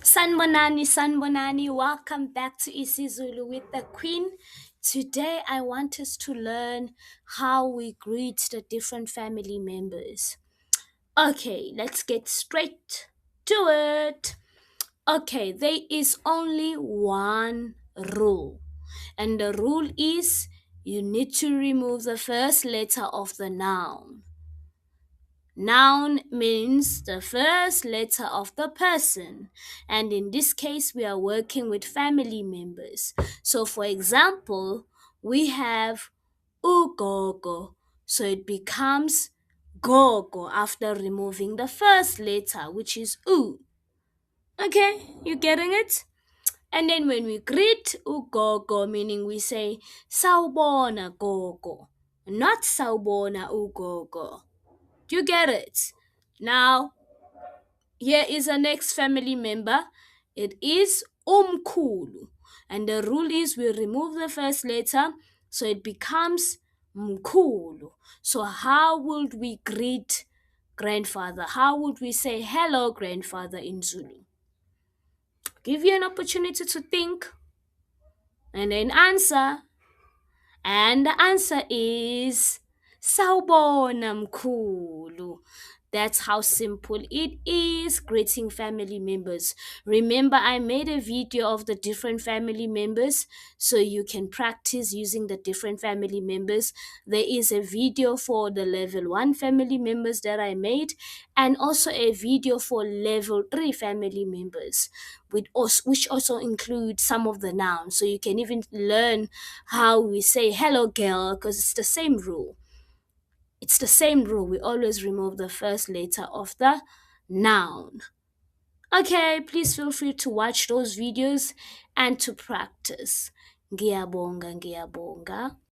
Sanbonani, Sanbonani, welcome back to IsiZulu with the Queen. Today I want us to learn how we greet the different family members. Okay, let's get straight to it. Okay, there is only one rule, and the rule is you need to remove the first letter of the noun. Noun means the first letter of the person, and in this case, we are working with family members. So, for example, we have ugogo, so it becomes gogo after removing the first letter, which is u. Okay, you getting it? And then when we greet ugogo, meaning we say sawubona gogo, not sawubona ugogo. Do you get it? Now, here is the next family member. It is umkhulu. And the rule is we remove the first letter so it becomes mkhulu. So how would we greet grandfather? How would we say hello grandfather in Zulu? Give you an opportunity to think and then answer. And the answer is Sawubona mkhulu. That's how simple it is greeting family members. Remember, I made a video of the different family members so you can practice using the different family members. There is a video for the level 1 family members that I made, and also a video for level 3 family members, which also include some of the nouns. So you can even learn how we say hello girl, because it's the same rule. It's the same rule. We always remove the first letter of the noun. Okay, please feel free to watch those videos and to practice. Ngiyabonga, ngiyabonga.